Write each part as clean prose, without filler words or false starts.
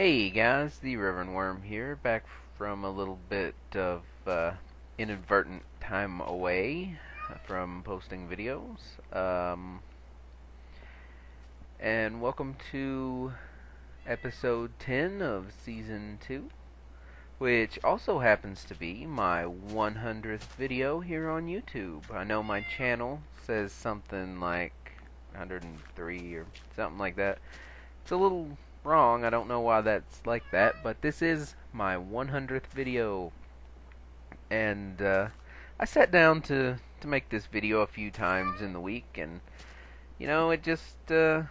Hey guys, TheReverendworm here, back from a little bit of inadvertent time away from posting videos. And welcome to episode 10 of season 2, which also happens to be my 100th video here on YouTube. I know my channel says something like 103 or something like that. It's a little wrong. I don't know why that's like that, but this is my 100th video, and I sat down to make this video a few times in the week, and it just I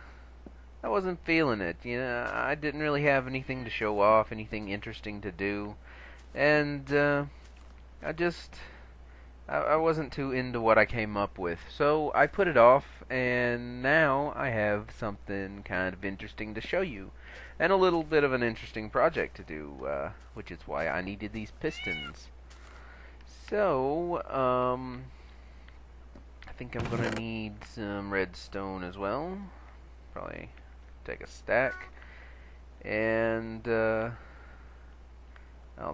wasn't feeling it. I didn't really have anything to show off, anything interesting to do, and I wasn't too into what I came up with, so I put it off, and now I have something kind of interesting to show you, and a little bit of an interesting project to do, which is why I needed these pistons. So, I think I'm going to need some redstone as well. Probably take a stack, and I'll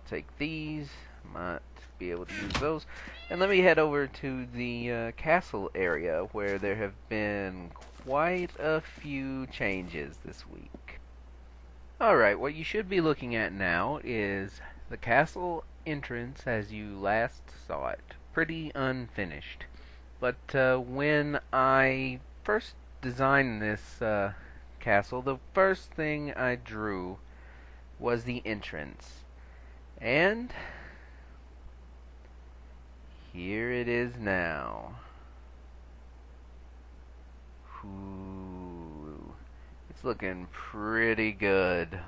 take these. Might be able to use those. And let me head over to the castle area, where there have been quite a few changes this week. Alright, what you should be looking at now is the castle entrance as you last saw it. Pretty unfinished. But when I first designed this castle, the first thing I drew was the entrance. And here it is now. Ooh, it's looking pretty good.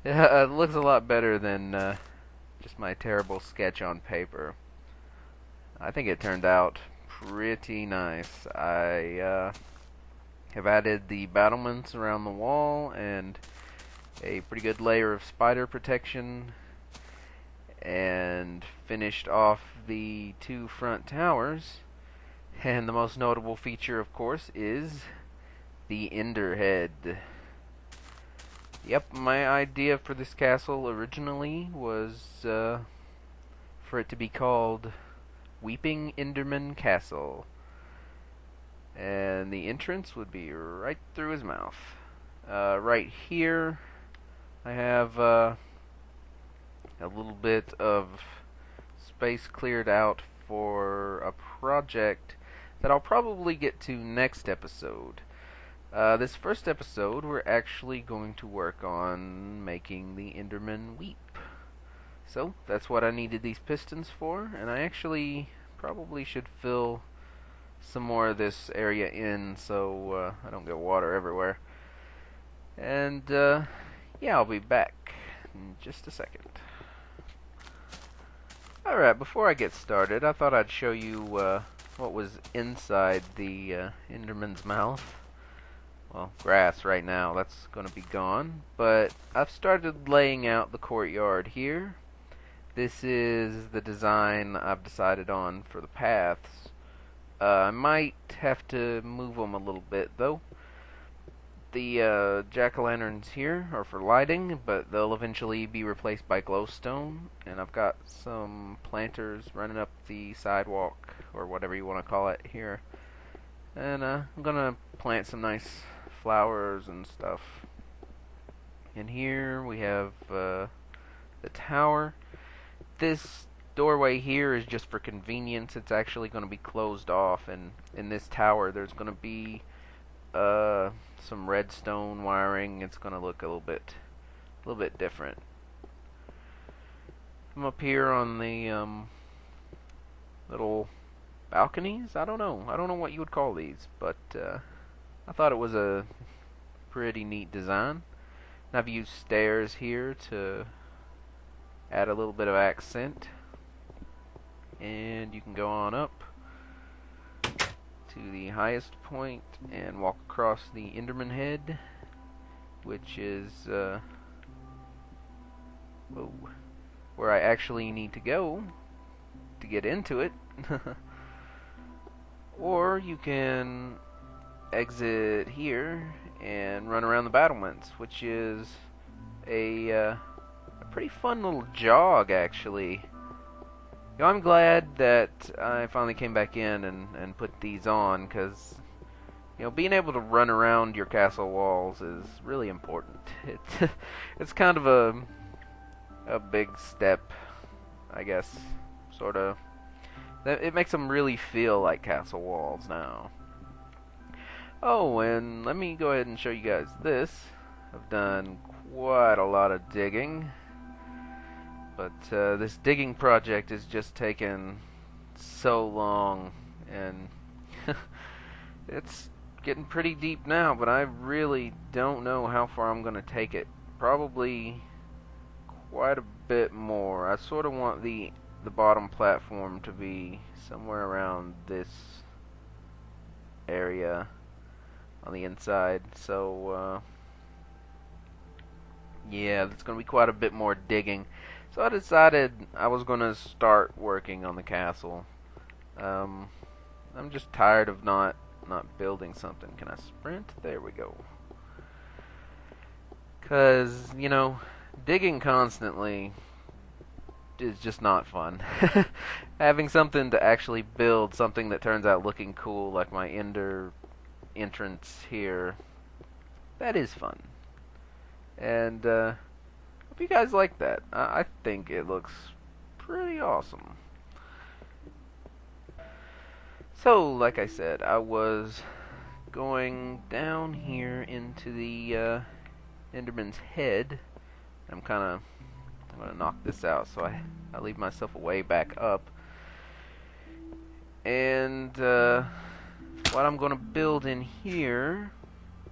It looks a lot better than just my terrible sketch on paper. I think it turned out pretty nice. I have added the battlements around the wall and a pretty good layer of spider protection, and finished off the two front towers. And the most notable feature, of course, is the Ender head. Yep, my idea for this castle originally was for it to be called Weeping Enderman Castle, and the entrance would be right through his mouth. Right here I have a little bit of space cleared out for a project that I'll probably get to next episode. This first episode, we're actually going to work on making the Endermen weep. So, that's what I needed these pistons for, and I actually probably should fill some more of this area in so I don't get water everywhere. And, yeah, I'll be back in just a second. Alright, before I get started, I thought I'd show you what was inside the Enderman's mouth. Well, grass right now, that's going to be gone. But I've started laying out the courtyard here. This is the design I've decided on for the paths. I might have to move them a little bit, though. The jack-o'-lanterns here are for lighting, but they'll eventually be replaced by glowstone. And I've got some planters running up the sidewalk, or whatever you want to call it, here. And I'm gonna plant some nice flowers and stuff. And here we have the tower. This doorway here is just for convenience. It's actually going to be closed off, and in this tower there's going to be some redstone wiring. It's going to look a little bit different. I'm up here on the little balconies. I don't know what you would call these, but I thought it was a pretty neat design. And I've used stairs here to add a little bit of accent, and you can go on up to the highest point and walk across the Enderman head, which is where I actually need to go to get into it. Or you can exit here and run around the battlements, which is a pretty fun little jog, actually. You know, I'm glad that I finally came back in and put these on, because, you know, being able to run around your castle walls is really important. It's kind of a big step, I guess, sort of. It makes them really feel like castle walls now. Oh, and let me go ahead and show you guys this. I've done quite a lot of digging, but this digging project is just taking so long, and it's getting pretty deep now, but I really don't know how far I'm going to take it. Probably quite a bit more. I sort of want the bottom platform to be somewhere around this area on the inside, so yeah, that's going to be quite a bit more digging. So I decided I was going to start working on the castle. I'm just tired of not building something. Can I sprint? There we go. Because, you know, digging constantly is just not fun. Having something to actually build, something that turns out looking cool, like my ender entrance here, that is fun. And hope you guys like that. I think it looks pretty awesome. So, like I said, I was going down here into the Enderman's head. I'm going to knock this out so I leave myself a way back up. And what I'm going to build in here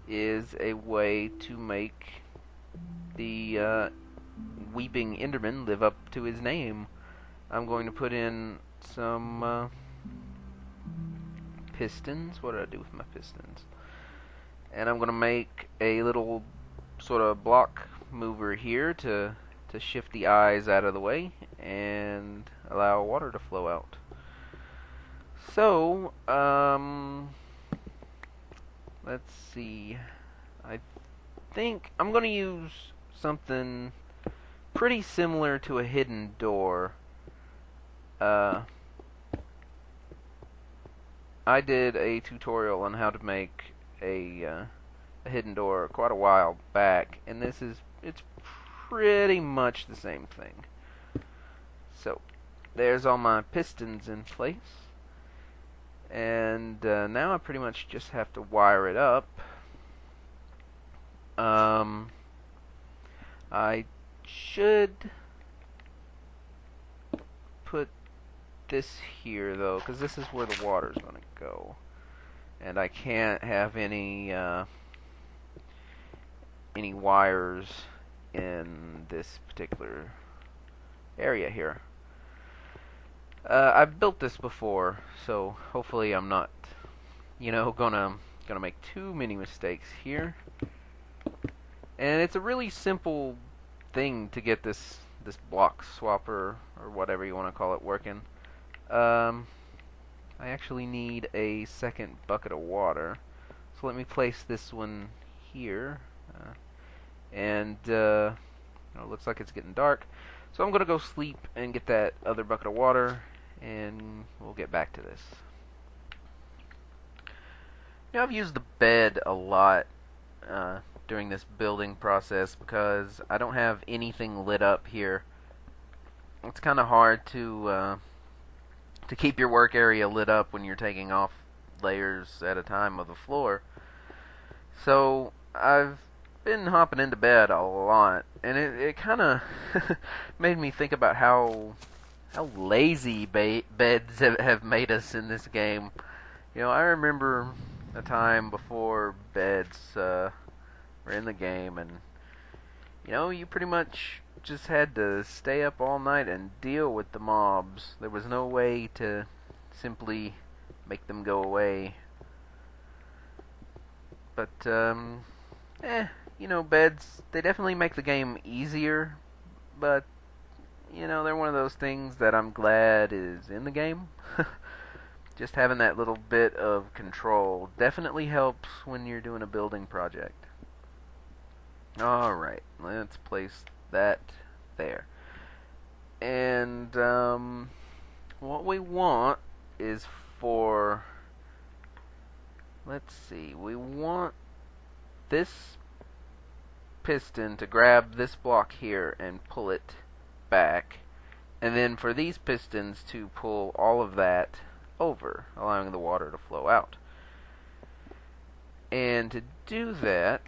is a way to make the Weeping Enderman live up to his name. I'm going to put in some pistons. What did I do with my pistons? And I'm going to make a little sort of block mover here to shift the eyes out of the way and allow water to flow out. So, let's see. I think I'm going to use something pretty similar to a hidden door. I did a tutorial on how to make a hidden door quite a while back, and it's pretty much the same thing. So, there's all my pistons in place. And now I pretty much just have to wire it up. I should put this here, though, because this is where the water's going to go. And I can't have any wires in this particular area here. I've built this before, so hopefully I'm not, you know, gonna make too many mistakes here. And it's a really simple thing to get this block swapper, or whatever you want to call it, working. I actually need a second bucket of water, so let me place this one here. And it looks like it's getting dark, so I'm gonna go sleep and get that other bucket of water, and we'll get back to this. Now, I've used the bed a lot during this building process because I don't have anything lit up here. It's kind of hard to keep your work area lit up when you're taking off layers at a time of the floor. So I've been hopping into bed a lot, and it kind of made me think about how lazy beds have made us in this game. You know, I remember a time before beds were in the game, and you know, you pretty much just had to stay up all night and deal with the mobs. There was no way to simply make them go away. But you know, beds, they definitely make the game easier, but you know, they're one of those things that I'm glad is in the game. Just having that little bit of control definitely helps when you're doing a building project. Alright, let's place that there. And what we want is for, let's see, we want this piston to grab this block here and pull it back, and then for these pistons to pull all of that over, allowing the water to flow out. And to do that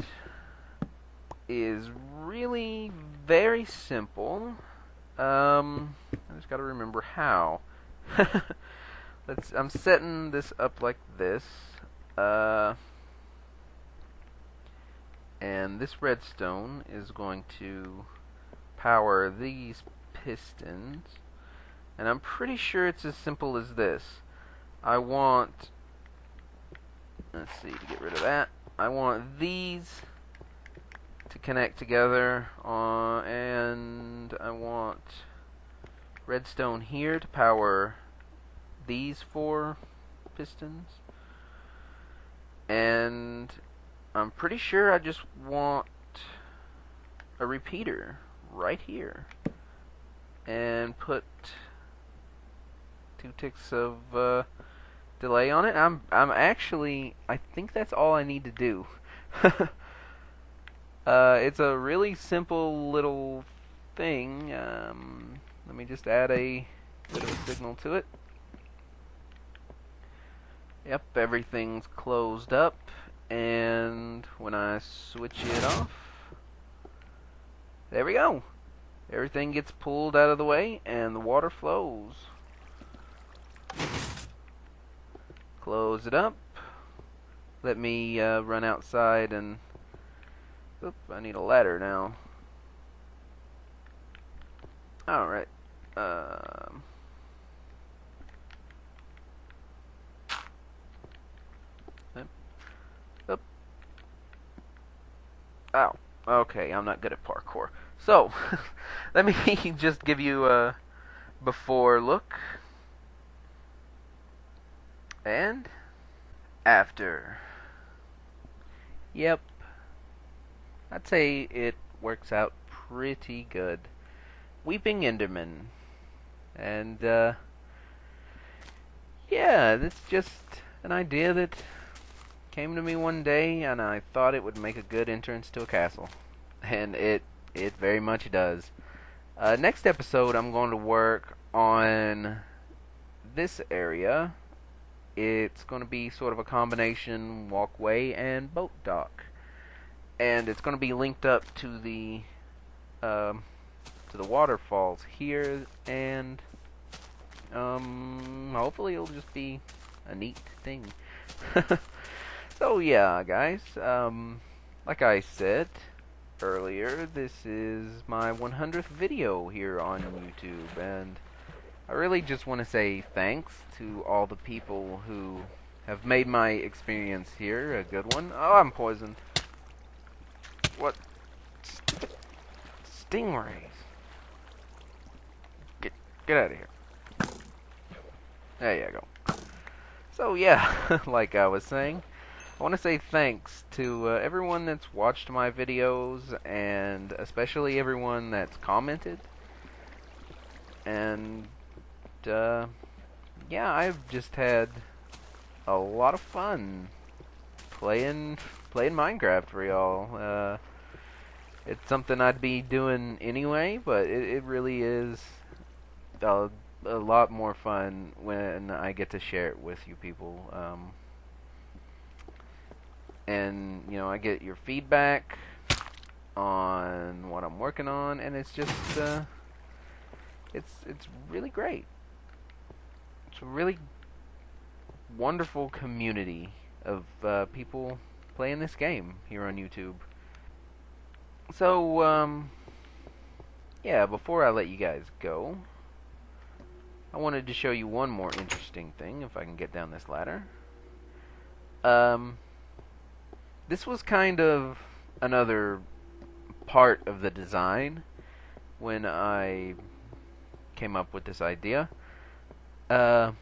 is really very simple. I just gotta remember how. I'm setting this up like this. And this redstone is going to power these pistons. And I'm pretty sure it's as simple as this. I want, let's see, to get rid of that, I want these to connect together, and I want redstone here to power these 4 pistons. And I'm pretty sure I just want a repeater right here, and put 2 ticks of delay on it. I'm actually, I think that's all I need to do. It's a really simple little thing. Let me just add a bit of a signal to it. Yep, everything's closed up, and when I switch it off, there we go. Everything gets pulled out of the way, and the water flows. Close it up. Let me run outside and... Oop, I need a ladder now. Alright. Oop. Ow. Okay, I'm not good at parkour. So, let me just give you a before look. And after. Yep. I'd say it works out pretty good. Weeping Enderman. And, yeah, that's just an idea that came to me one day, and I thought it would make a good entrance to a castle. And it very much does. Next episode, I'm going to work on this area. It's going to be sort of a combination walkway and boat dock. And it's going to be linked up to the waterfalls here, and hopefully it'll just be a neat thing. So yeah, guys, like I said earlier, this is my 100th video here on YouTube, and I really just want to say thanks to all the people who have made my experience here a good one. Oh, I'm poisoned. What? Stingrays. Get out of here. There you go. So yeah, like I was saying, I want to say thanks to everyone that's watched my videos, and especially everyone that's commented. And yeah, I've just had a lot of fun playing Minecraft for y'all. It's something I'd be doing anyway, but it really is a lot more fun when I get to share it with you people. And you know, I get your feedback on what I'm working on, and it's just it's really great. It's a really wonderful community of people playing this game here on YouTube. So yeah, before I let you guys go, I wanted to show you one more interesting thing, if I can get down this ladder. This was kind of another part of the design when I came up with this idea. I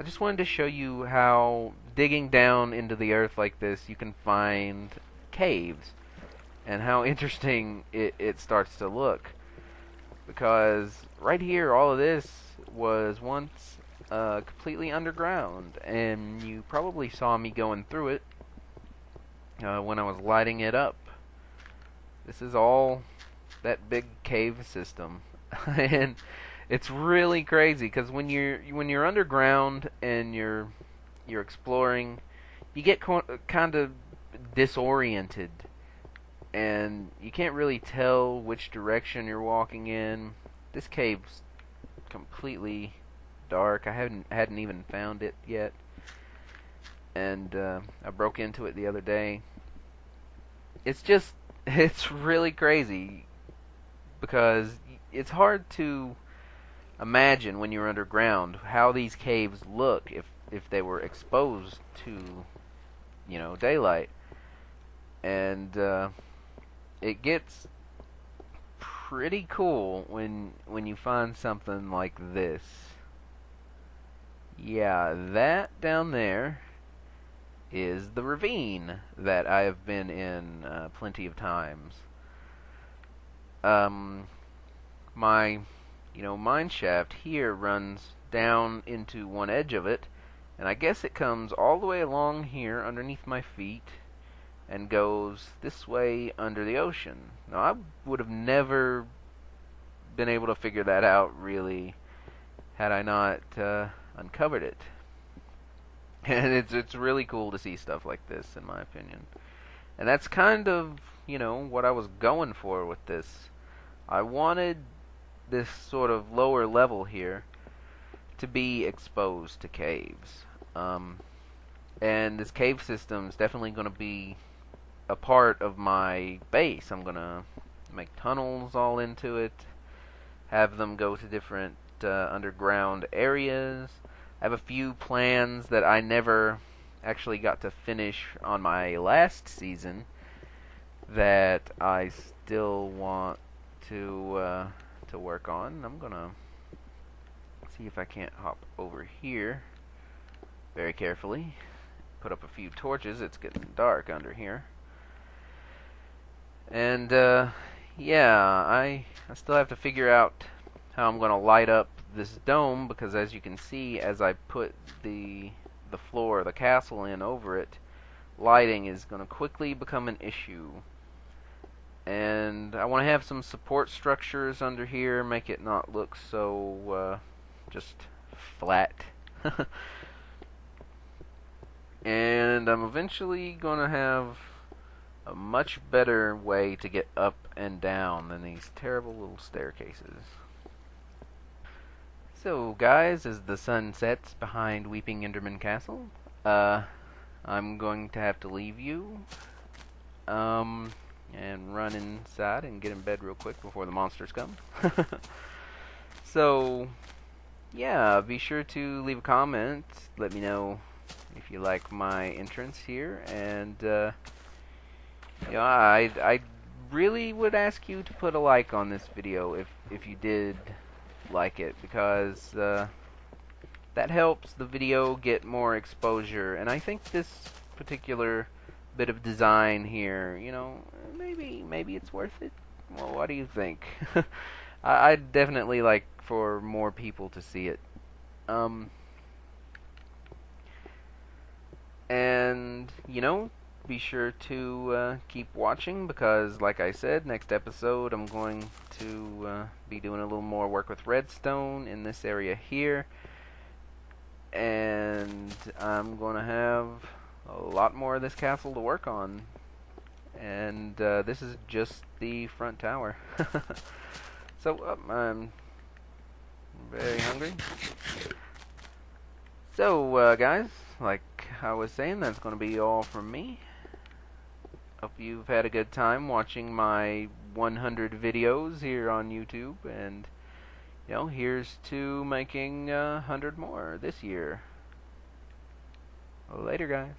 just wanted to show you how digging down into the earth like this, you can find caves. and how interesting it starts to look. Because right here, all of this was once completely underground, and you probably saw me going through it when I was lighting it up. This is all that big cave system, and it's really crazy because when you're underground and you're exploring, you get kind of disoriented, and you can't really tell which direction you're walking in. This cave's completely dark. I hadn't even found it yet, and I broke into it the other day. It's really crazy because it's hard to imagine when you're underground how these caves look if they were exposed to, daylight. And it gets pretty cool when you find something like this. Yeah, that down there is the ravine that I have been in plenty of times. My mine shaft here runs down into one edge of it, and I guess it comes all the way along here underneath my feet and goes this way under the ocean. Now, I would have never been able to figure that out, really, had I not uncovered it. And it's really cool to see stuff like this, in my opinion. And that's kind of, what I was going for with this. I wanted this sort of lower level here to be exposed to caves. And this cave system is definitely going to be a part of my base. I'm going to make tunnels all into it, have them go to different underground areas. I have a few plans that I never actually got to finish on my last season that I still want to work on. I'm gonna see if I can't hop over here very carefully. Put up a few torches. It's getting dark under here. And yeah, I still have to figure out how I'm gonna light up this dome, because as you can see, as I put the floor of the castle in over it, lighting is going to quickly become an issue. And I want to have some support structures under here, make it not look so just flat. And I'm eventually going to have a much better way to get up and down than these terrible little staircases. So, guys, as the sun sets behind Weeping Enderman Castle, I'm going to have to leave you, and run inside and get in bed real quick before the monsters come. So, yeah, be sure to leave a comment. Let me know if you like my entrance here, and I really would ask you to put a like on this video if you did like it, because that helps the video get more exposure. And I think this particular bit of design here, maybe it's worth it. Well, what do you think? I'd definitely like for more people to see it. And be sure to keep watching, because like I said, next episode I'm going to be doing a little more work with redstone in this area here, and I'm going to have a lot more of this castle to work on. And this is just the front tower. So I'm very hungry. So guys, like I was saying, that's going to be all from me. Hope you've had a good time watching my 100 videos here on YouTube, and here's to making 100 more this year. Later, guys.